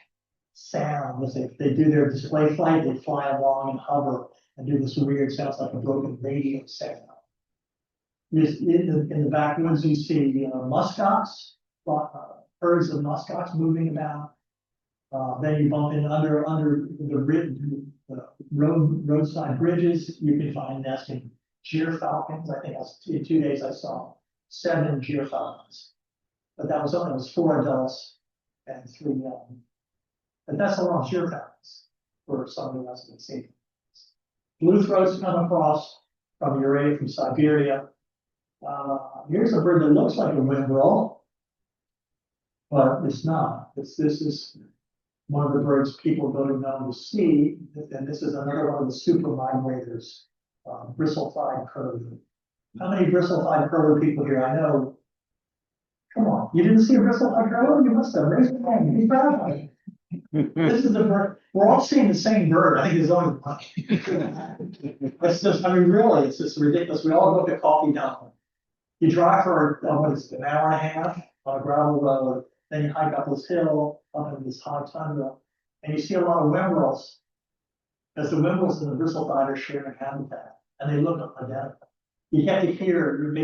sound. As they do their display flight, they fly along and hover and do this weird, sounds like a broken radio sound. In the backwoods, you see muskox, herds of muskox moving about. Then you bump in under the roadside bridges. You can find nesting gyrfalcons. I think in 2 days I saw 7 gyrfalcons, but that was 4 adults and 3 young. But that's a lot of gyrfalcons for somebody who hasn't seen them. Blue throats come across from Eurasia, from Siberia. Here's a bird that looks like a whimbrel, but it's not. This is one of the birds people go to Nome to see, and this is another one of the super migrators, bristle-thighed curlew. How many bristle-thighed curlew people here? I know. Come on, you didn't see a bristle-thighed curlew? You must have. Raise your hand. Be proud of it. This is the bird. We're all seeing the same bird. I think there's only one. It's just, I mean, really, it's just ridiculous. We all go to Coffee Down. You drive for what is it, an hour and a half on a gravel road, then you hike up this hill, up into this high tundra, and you see a lot of whimbrels, because the whimbrels and the bristle-thighed are sharing habitat, and they look identical. You have to hear, you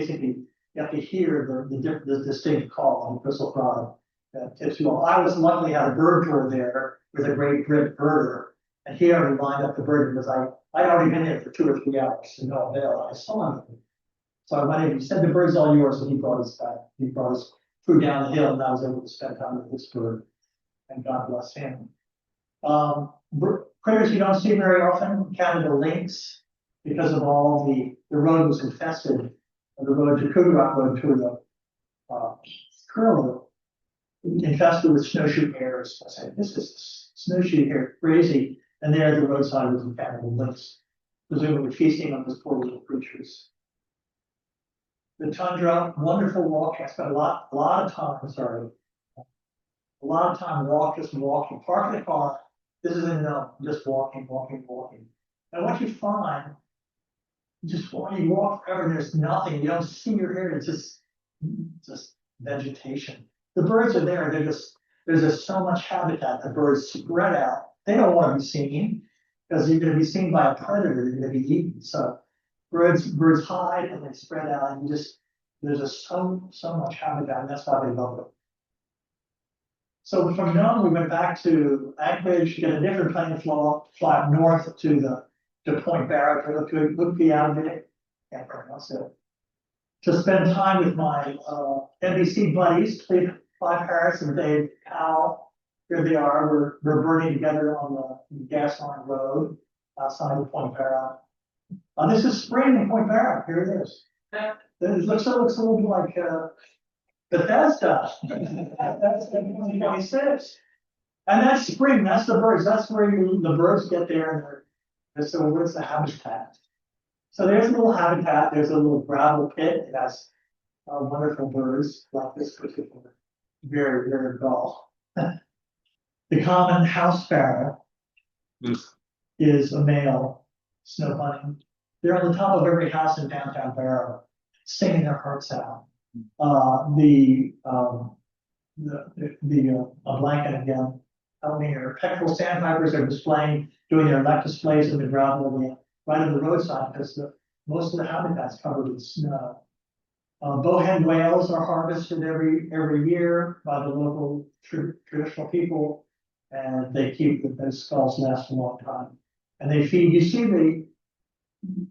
have to hear the distinct call on the bristle-thighed that tips you off. I was luckily had a bird tour there with a great Brit birder, and he already lined up the bird because I'd already been there for 2 or 3 hours to no avail. I saw him. So I went in, he said, the bird's all yours, and he brought us back. He brought us flew down the hill, and I was able to spend time with this bird, and God bless him. Critters you don't see very often, Canada lynx, because of all the road was infested, the road to Cougar Road to the curlew, infested with snowshoe hares. I said, this is snowshoe hare, crazy. And there the roadside was a Canada lynx, presumably feasting on those poor little creatures. The tundra, wonderful walk. I spent a lot of time just walking, park the car. This is in just walking. And what you find, just when you walk forever, there's nothing. You don't see your hair. It's just vegetation. The birds are there. There's just so much habitat. The birds spread out. They don't want to be seen because you're going to be seen by a predator. You're going to be eaten. So birds hide and they spread out, and there's just so much habitat, and that's why they love it. So from Nome, we went back to Anchorage, get a different plane fly north to Point Barrow, to look the out of it. Can't pronounce it. To spend time with my NBC buddies, Clive Harris and Dave Powell. Here they are, we're burning together on the gas line road outside of Point Barrow. This is spring in Point Barrow, here it is. It looks a little bit like Bethesda. That's 2026. And that's spring, that's the birds, that's where the birds get there. And so where's the habitat? So there's a little habitat, there's a little gravel pit, it has wonderful birds like this particular, very, very dull. The common house sparrow is a male snow bunny. They're on the top of every house in downtown Barrow, singing their hearts out. A blanket again. I mean, petrel sandpipers are doing their elect displays in the gravel right on the roadside because most of the habitat's covered with snow. Bowhead whales are harvested every year by the local traditional people, and they keep those skulls last a long time. And they feed. You see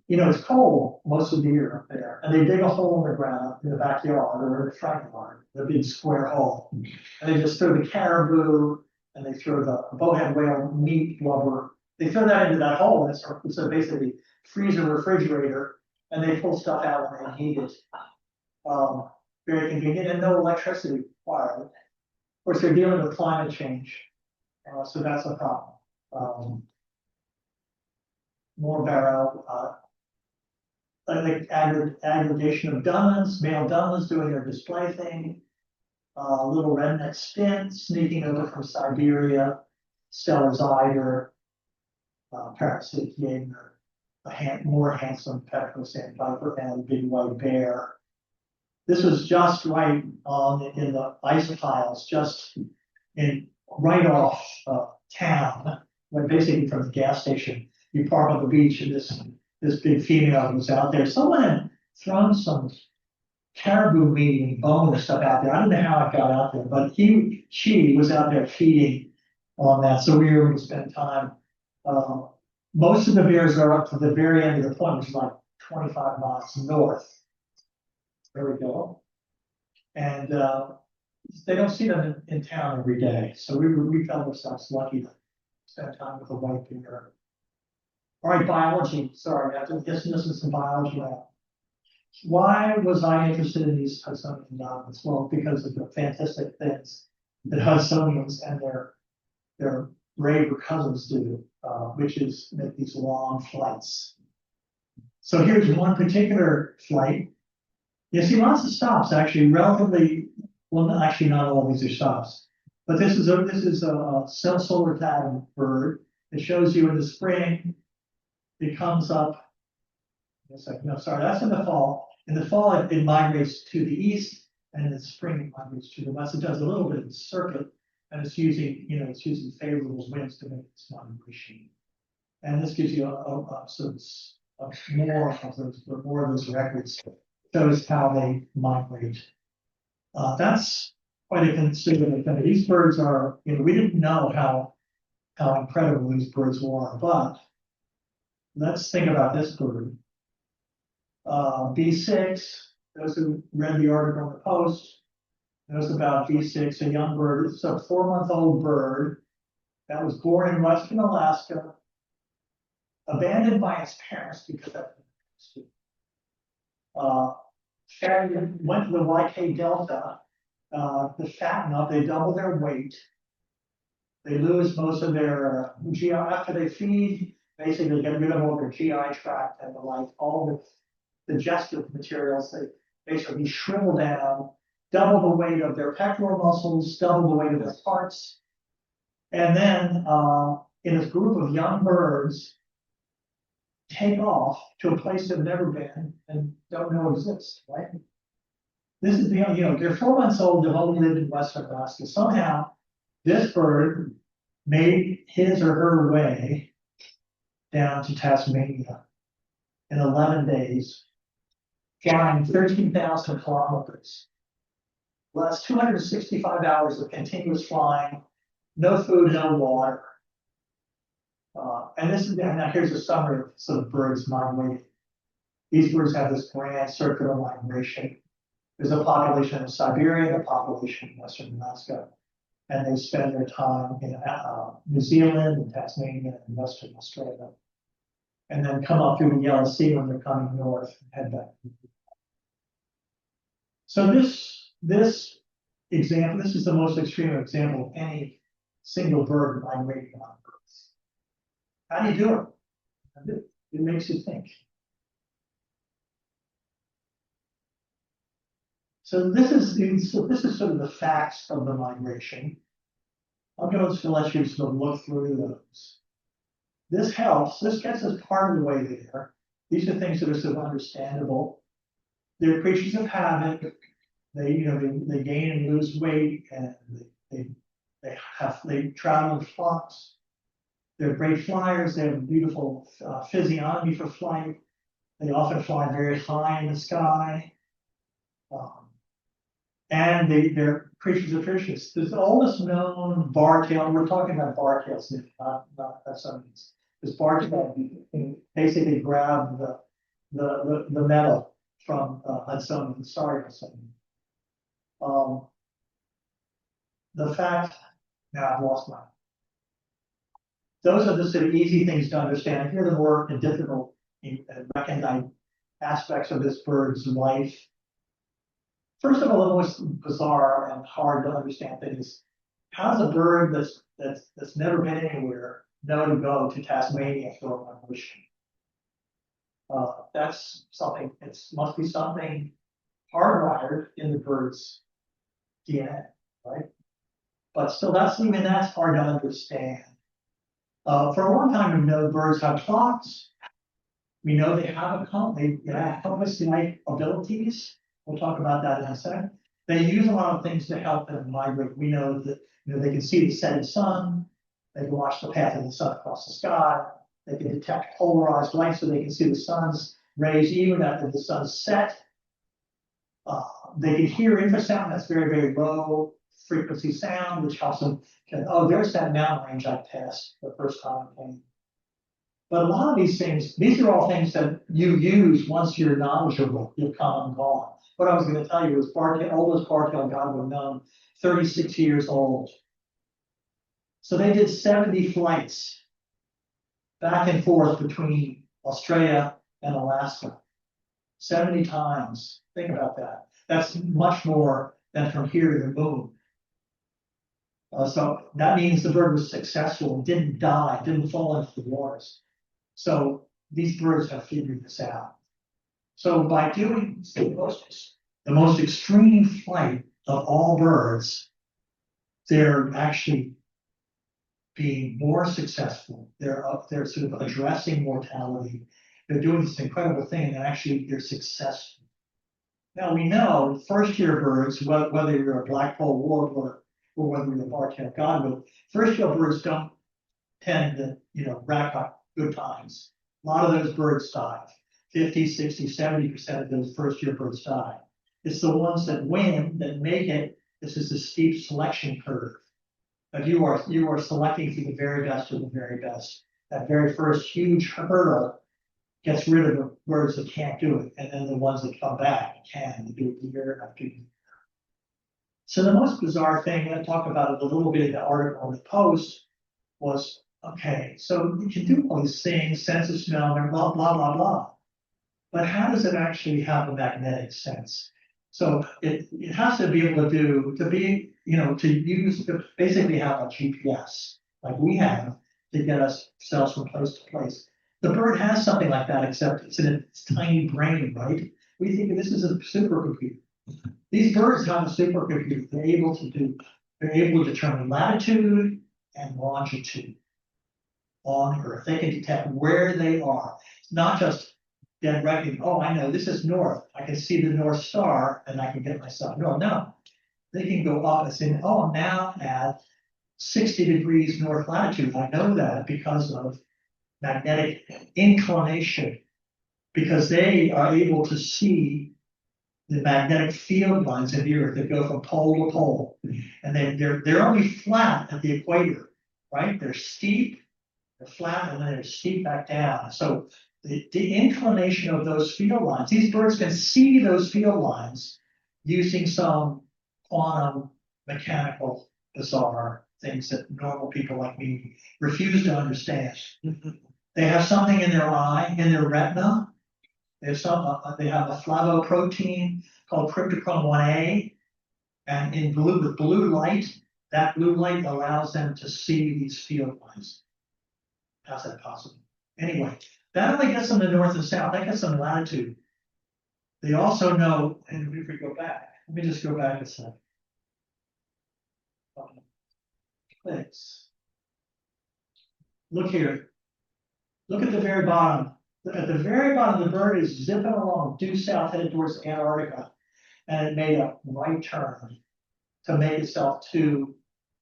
it's cold most of the year up there, and they dig a hole in the ground in the backyard or in the front yard, the big square hole, and they just throw the caribou and they throw the bowhead whale meat blubber. They throw that into that hole. It's a basically freezer refrigerator, and they pull stuff out and they heat it. Very convenient and no electricity required. Of course, they're dealing with climate change, so that's a problem. More Barrow, like aggregation of dunlins, male dunlins doing their display thing. Little redneck stint sneaking over from Siberia, Stellar's eider, parasitic jaeger, more handsome petrel sandpiper, and big white bear. This was just right in the ice piles, just right off town, like basically from the gas station. You park on the beach, and this big female was out there. Someone had thrown some caribou meat and bone and stuff out there. I don't know how it got out there, but she was out there feeding on that. So we were able to spend time. Most of the bears are up to the very end of the point, which is like 25 miles north. There we go. And they don't see them in town every day. So we felt ourselves lucky to spend time with a white bear. All right, biology. Sorry, I have to dismiss some biology now. Why was I interested in these Hudsonian dolphins? Well, because of the fantastic things that Hudsonians and their braver cousins do, which is make these long flights. So here's one particular flight. You see lots of stops, actually, relatively, well, actually not all of these are stops, but this is a solar tag bird. It shows you in the spring. It comes up. No, sorry, that's in the fall. In the fall, it migrates to the east, and in the spring, it migrates to the west. It does a little bit of a circuit, and it's using favorable winds to make this migration. And this gives you more of those records. Shows how they migrate. That's quite a considerable thing. These birds are, we didn't know how incredible these birds were, but let's think about this bird. B6, those who read the article in the Post, knows about B6, a young bird. It's a 4-month-old bird that was born in Western Alaska, abandoned by its parents because of went to the YK Delta to fatten up. They double their weight. They lose most of their GI after they feed. Basically, get rid of all their GI tract and all the digestive materials. They basically shrivel down, double the weight of their pectoral muscles, double the weight of their hearts, and then in this group of young birds, take off to a place they've never been and don't know exists, right? This is they're 4 months old, they've only lived in Western Alaska. Somehow, this bird made his or her way down to Tasmania in 11 days, flying 13,000 kilometers. Well, that's 265 hours of continuous flying, no food, no water. And this is, and now here's a summary of some birds migrating. These birds have this grand circular migration. There's a population in Siberia, a population in Western Alaska, and they spend their time in New Zealand and Tasmania and Western Australia, and then come up through the Yellow Sea when they're coming north and head back. So this example, this is the most extreme example of any single bird migrating on Earth. How do you do it? It makes you think. So this is sort of the facts of the migration. I'm going to let you sort of look through those. This helps. This gets us part of the way there. These are things that are sort of understandable. They're creatures of habit. They gain and lose weight, and they travel in flocks. They're great flyers. They have a beautiful physiognomy for flight. They often fly very high in the sky. And they're creatures of fishes. There's the oldest known bartail. We're talking about bartails, not sunbeams. This bartail basically grabbed the metal from Hudson. Sorry, Hudson. The fact, now I've lost mine. Those are the sort of easy things to understand. Here are the more difficult and recondite aspects of this bird's life. First of all, the most bizarre and hard to understand thing is, how does a bird that's never been anywhere know to go to Tasmania for a migration? That's something. It must be something hardwired in the bird's DNA, right? But still, that's hard to understand. For a long time, we know birds have clocks. We know they have compass-like abilities. We'll talk about that in a second. They use a lot of things to help them migrate. We know that they can see the setting sun. They can watch the path of the sun across the sky. They can detect polarized light, so they can see the sun's rays even after the sun's set. They can hear infrasound. That's very, very low frequency sound, which helps them. There's that mountain range I passed the first time I came. But a lot of these things, these are all things that you use once you're knowledgeable. You've come and gone. What I was going to tell you was oldest bartail Godwit known, 36 years old. So they did 70 flights back and forth between Australia and Alaska. 70 times. Think about that. That's much more than from here to the moon. So that means the bird was successful, didn't die, didn't fall into the waters. So these birds have figured this out. So by doing the most extreme flight of all birds, they're actually being more successful. They're sort of addressing mortality. They're doing this incredible thing, and actually they're successful. Now we know first-year birds, whether you're a blackpoll warbler or whether you're a bartail godwit, first-year birds don't tend to rack up good times. A lot of those birds die. 50, 60, 70% of those first-year birds die. It's the ones that win, that make it. This is a steep selection curve. But you are selecting for the very best of the very best. That very first huge hurdle gets rid of the birds that can't do it, and then the ones that come back can do it year after year. So the most bizarre thing, I talk about it a little bit in the article in the Post, was, okay, so you can do all these things, sense of smell, and blah, blah, blah, blah. But how does it actually have a magnetic sense? So it has to be able to basically have a GPS, like we have, to get ourselves from place to place. The bird has something like that, except it's in its tiny brain, right? We think of this as a supercomputer. These birds have a supercomputer. They're able to determine latitude and longitude on Earth. They can detect where they are. It's not just then reckoning, I know this is north. I can see the North Star and I can get myself. No. They can go up and say, I'm now at 60 degrees north latitude. I know that because of magnetic inclination, because they are able to see the magnetic field lines of the Earth that go from pole to pole. And they're only flat at the equator, right? They're steep, they're flat, and then they're steep back down. So the inclination of those field lines, these birds can see those field lines using some quantum mechanical bizarre things that normal people like me refuse to understand. They have something in their eye, in their retina. They have a flavoprotein called cryptochrome 1A, and with blue light, that blue light allows them to see these field lines. How's that possible? Anyway, that only gets them to north and south. That gets them latitude. They also know, and if we go back, let me just go back a second. Clicks. Look here. Look at the very bottom. At the very bottom, the bird is zipping along due south headed towards Antarctica, and it made a right turn to make itself to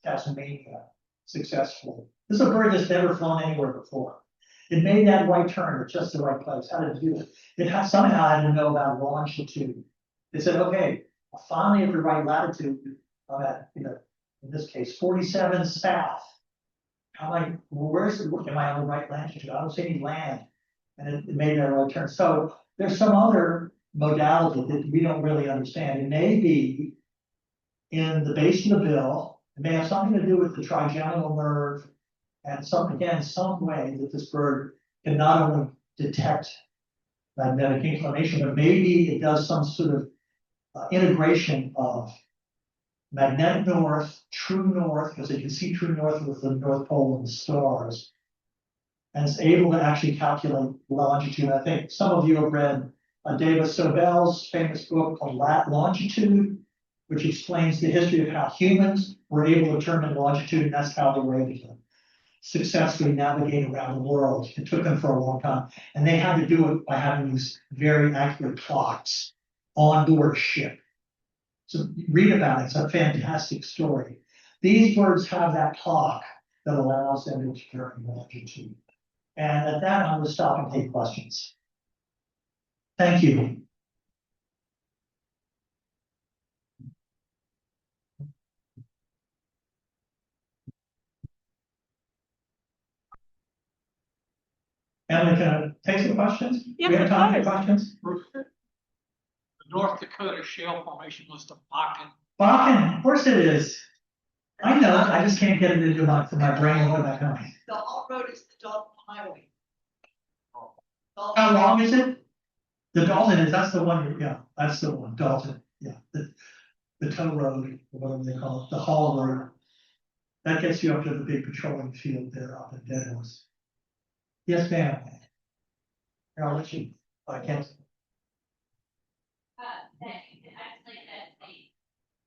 Tasmania successfully. This is a bird that's never flown anywhere before. It made that right turn at just the right place. How did it do it? It somehow had to know about longitude. It said, okay, finally at the right latitude, I'm at, in this case, 47 south. I'm like, well, am I on the right latitude? I don't see any land. And it made that right turn. So there's some other modality that we don't really understand. It may be in the base of the bill. It may have something to do with the trigeminal nerve and some way that this bird can not only detect magnetic inclination, but maybe it does some sort of integration of magnetic north, true north, because it can see true north with the North Pole and the stars, and it's able to actually calculate longitude. I think some of you have read David Sobel's famous book called Longitude, which explains the history of how humans were able to determine longitude, and that's how they were able to successfully navigate around the world. It took them for a long time, and they had to do it by having these very accurate clocks on board a ship. So read about it. It's a fantastic story. These birds have that clock that allows them to determine longitude. And at that, I'm going to stop and take questions. Thank you. Emily, can I take some questions? Yeah, we have time for of questions? The North Dakota Shale Formation was the Bakken. Bakken, of course it is. I know, I just can't get it into my brain what that kind. The Alt Road is the Dalton Highway. How long is it? The Dalton is, that's the one, yeah, that's the one, Dalton, yeah. The tow road, or whatever they call it, the haul road. That gets you up to the big petroleum field there up in Dead Horse. Yes, ma'am. Here, I'll let you, I can't.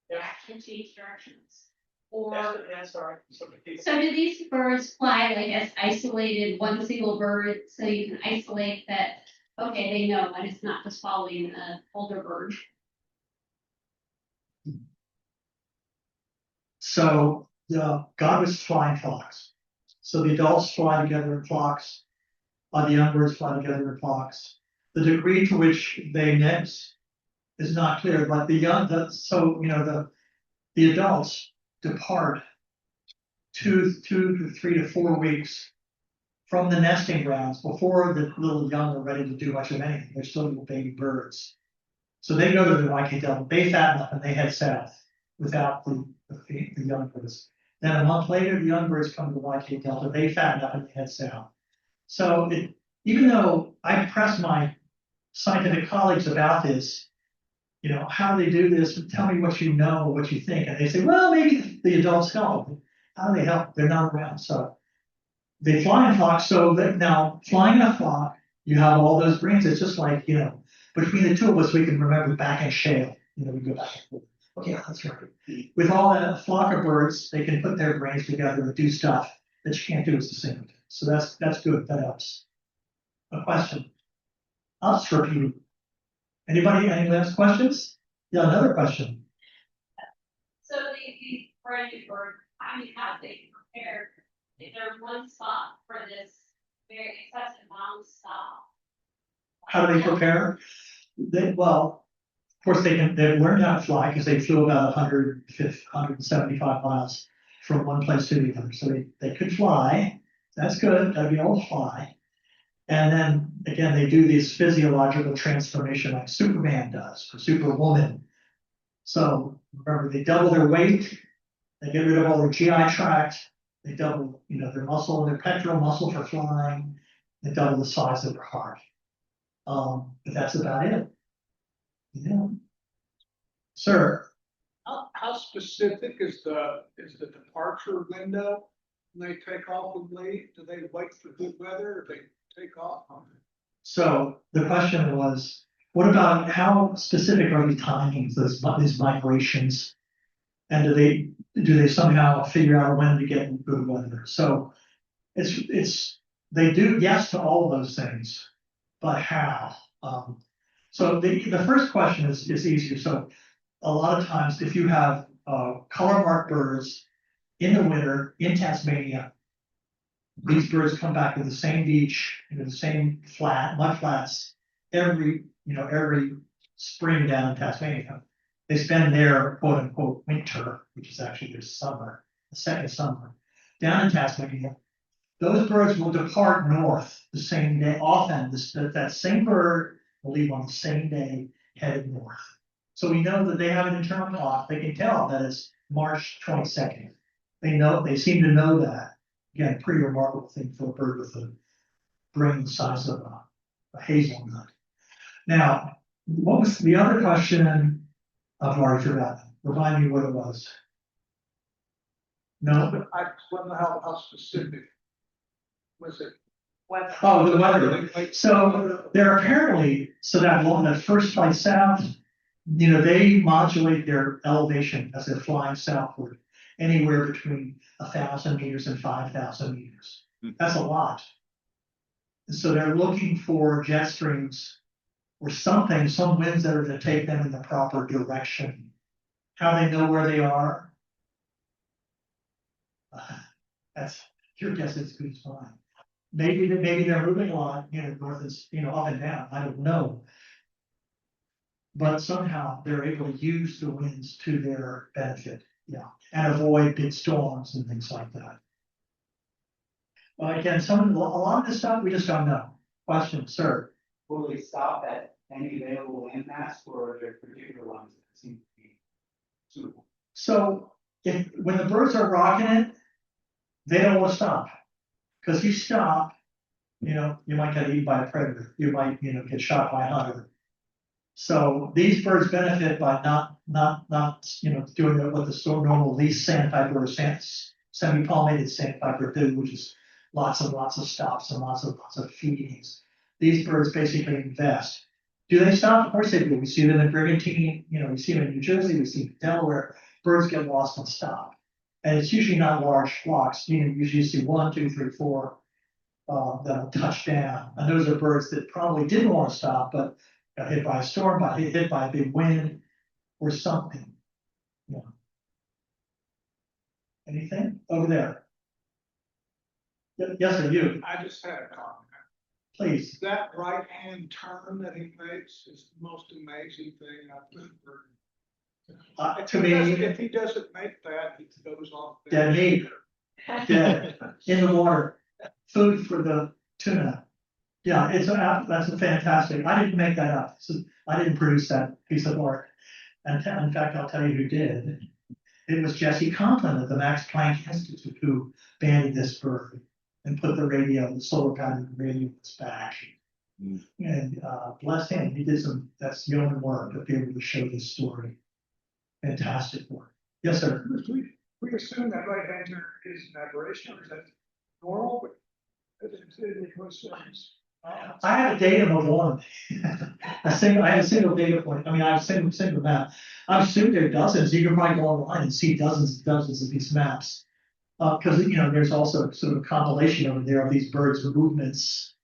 They actually change directions. Or Sorry. so do these birds fly like as isolated one single bird, so you can isolate that, okay, they know, and it's not just following the older bird. So the Godwits flying flocks. So the adults fly together in flocks, the young birds fly together in flocks. The degree to which they mix is not clear, but the adults depart 2 to 3 to 4 weeks from the nesting grounds before the little young are ready to do much of anything. They're still little baby birds. So they go to the YK Delta, they fatten up and they head south without the young birds. Then a month later, the young birds come to the YK Delta, they fatten up and they head south. So even though I press my scientific colleagues about this, how do they do this? Tell me what you know, what you think. And they say, well, maybe the adults help. How do they help? They're not around. So they fly in flocks. So that now flying in a flock, you have all those brains. It's just like, between the two of us, we can remember back in shale. We go back and forth. Okay, that's right. With all that flock of birds, they can put their brains together and do stuff that you can't do as a single. So that's good. That helps. A question. I'll just repeat. Anybody else questions? Yeah, another question. So these brave birds, how they prepare, if they're one spot for this very excessive non-stop. How do they prepare? course, they've learned how to fly because they flew about 175 miles from one place to the other. So they could fly. That's good. They'd be able to fly. And then again, they do this physiological transformation like Superman does or Superwoman. So remember, they double their weight. They get rid of all their GI tract. They double, their muscle, their pectoral muscle for flying. They double the size of their heart. But that's about it. Yeah. Sir, How specific is the departure window when they take off and leave? Do they wait for good weather or they take off? so the question was, what about how specific are the timings, these migrations? And do they somehow figure out when to get good weather? So they do yes to all of those things, but how? So the first question is easier. So a lot of times if you have color marked birds in the winter in Tasmania, these birds come back to the same beach, the same mud flats every spring down in Tasmania. They spend their quote unquote winter, which is actually their summer, the second summer, down in Tasmania. Those birds will depart north the same day. Often that same bird will leave on the same day headed north. So we know that they have an internal clock. They can tell that it's March 22nd. They seem to know that. Again, pretty remarkable thing for a bird with a brain the size of a hazelnut. Now, what was the other question? I've already forgotten. Remind me what it was. No? I just want to know how specific was it? Oh, the weather. So they're apparently, that first flight south, they modulate their elevation as they're flying southward, anywhere between 1,000 meters and 5,000 meters. That's a lot. So they're looking for jet streams or something, some winds that are to take them in the proper direction. How they know where they are? That's your guess is as good as mine. Maybe they're moving a lot, north is, up and down. I don't know. But somehow they're able to use the winds to their benefit, and avoid big storms and things like that. Again, a lot of this stuff we just don't know. Question, sir. Will they stop at any available landmass, or are there particular ones that seem to be suitable? So when the birds are rocking it, they don't want to stop. Because you stop, you might get eaten by a predator. You might, get shot by a hunter. So these birds benefit by not doing what the normal least sandpiper or semi-palmated sandpiper do, which is lots and lots of stops and lots of feedings. These birds basically invest. Do they stop? Of course they do. We see them in Brigantine, we see them in New Jersey, we see them in Delaware. Birds get lost and stop. And it's usually not large flocks. You usually see 1, 2, 3, 4 that'll touch down. And those are birds that probably didn't want to stop, but got hit by a storm, got hit by a big wind or something. Anything over there? Yes, sir, you, I just had a comment. please. That right-hand turn that he makes is the most amazing thing I've ever heard. To me, If he doesn't make that, he goes off. dead meat, dead in the water, food for the tuna. Yeah, that's a fantastic. I didn't make that up. So I didn't produce that piece of art. And in fact, I'll tell you who did. It was Jesse Conklin at the Max Planck Institute who banded this bird and put the solar pattern radio on its back. And bless him, he did that's yeoman work to be able to show this story. Fantastic work. Yes, sir. We assume that right-hand turn is an aberration, or is that normal? I have a datum of one. I have a single data point. I mean, I have a single map. I'm assuming there are dozens. You can probably go online and see dozens and dozens of these maps. Because there's also sort of a compilation over there of these birds' movements.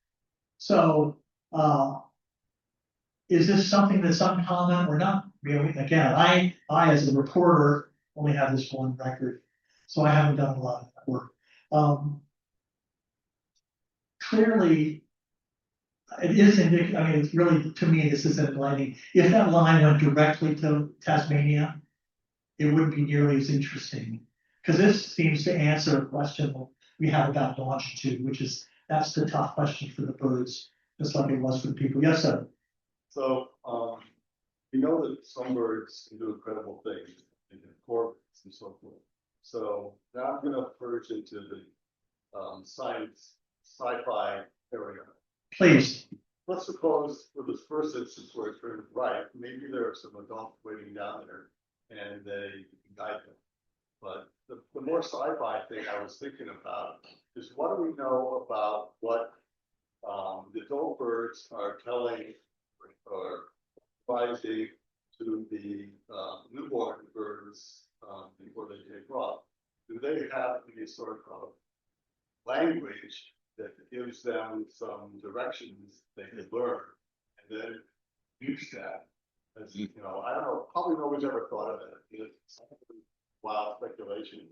So is this something that's uncommon or not? Really? Again, I as a reporter only have this one record, so I haven't done a lot of that work. Clearly, It is indicative, I mean, it's really, to me, this isn't enlightening. If that line went directly to Tasmania, it wouldn't be nearly as interesting. Because this seems to answer a question we have about longitude, which is, that's the tough question for the birds, just like it was for the people. Yes, sir. So, we know that some birds can do incredible things, in orbits and so forth. So now I'm gonna purge into the, science, sci-fi area. Please. Let's suppose for this first instance where it's turned right, maybe there are some adults waiting down there and they can guide them. But the more sci-fi thing I was thinking about is what do we know about what the adult birds are telling or advising to the newborn birds before they take off? Do they have any sort of language that gives them some directions they can learn and then use that? As you know, I don't know, probably nobody's ever thought of it. It's wild speculation,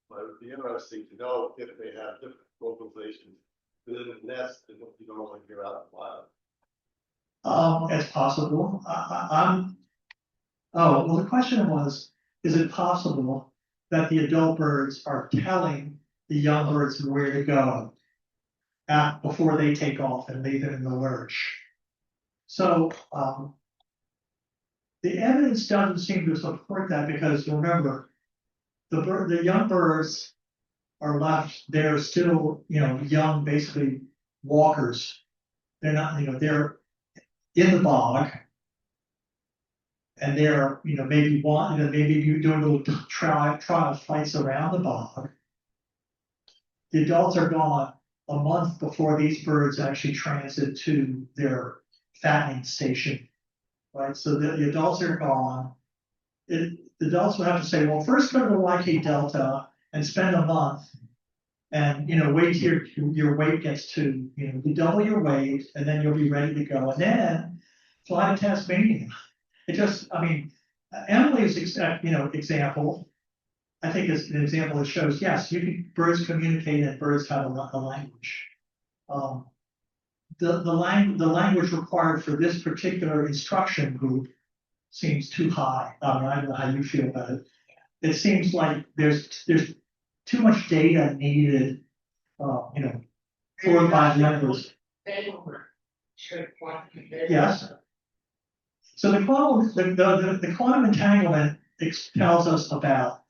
but it would be interesting to know if they have different vocalizations within the nest than what you normally hear out in the wild. It's possible. Oh, well, the question was, is it possible that the adult birds are telling the young birds where to go before they take off and leave them in the lurch? So, the evidence doesn't seem to support that because remember, the young birds are left, they're still, young, basically walkers. They're not, they're in the bog. And they're, maybe maybe you do a little trial flights around the bog. The adults are gone a month before these birds actually transit to their fattening station, right? So the adults are gone. The adults will have to say, well, first go to the YK Delta and spend a month and, wait till your weight gets to, you double your weight and then you'll be ready to go. And then fly to Tasmania. It just, Emily's example, I think is an example that shows, yes, birds communicate and birds have a language. The language required for this particular instruction group seems too high. I don't know how you feel about it. It seems like there's too much data needed, 4 or 5 members. Yes. So the quantum entanglement tells us about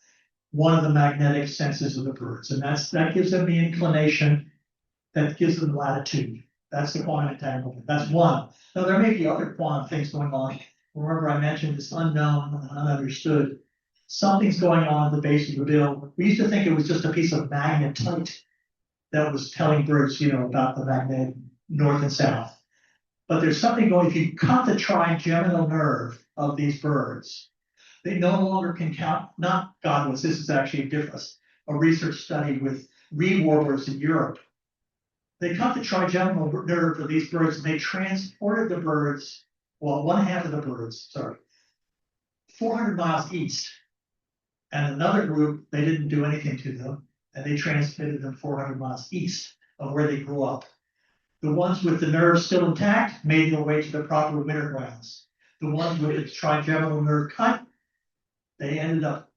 one of the magnetic senses of the birds, and that gives them the inclination, that gives them latitude. That's the quantum entanglement. That's one. Now there may be other quantum things going on. Remember, I mentioned this unknown, ununderstood. Something's going on at the base of the bill. We used to think it was just a piece of magnetite that was telling birds, about the magnet north and south. But there's something going, if you cut the trigeminal nerve of these birds, they no longer can count, not Godwits, this is actually a research study with reed warblers in Europe. They cut the trigeminal nerve of these birds and they transported the birds, well, one half of the birds, 400 miles east. And another group, they didn't do anything to them, and they transmitted them 400 miles east of where they grew up. The ones with the nerves still intact made their way to the proper winter grounds. The ones with the trigeminal nerve cut, they ended up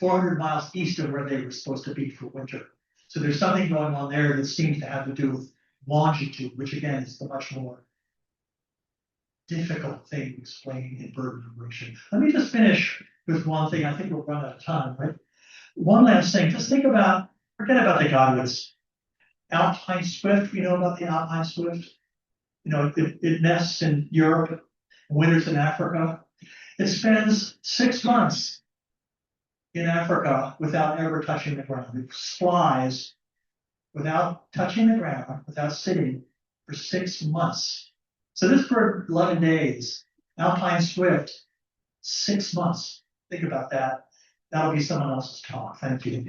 400 miles east of where they were supposed to be for winter. So there's something going on there that seems to have to do with longitude, which again is the much more difficult thing to explain in bird migration. Let me just finish with one thing. I think we'll run out of time, right? One last thing. Just forget about the Godwits. Alpine swift, we know about the Alpine swift. It nests in Europe, winters in Africa. It spends 6 months in Africa without ever touching the ground. It flies without touching the ground, without sitting for 6 months. So this bird, 11 days, Alpine swift, 6 months. Think about that. That'll be someone else's talk. Thank you.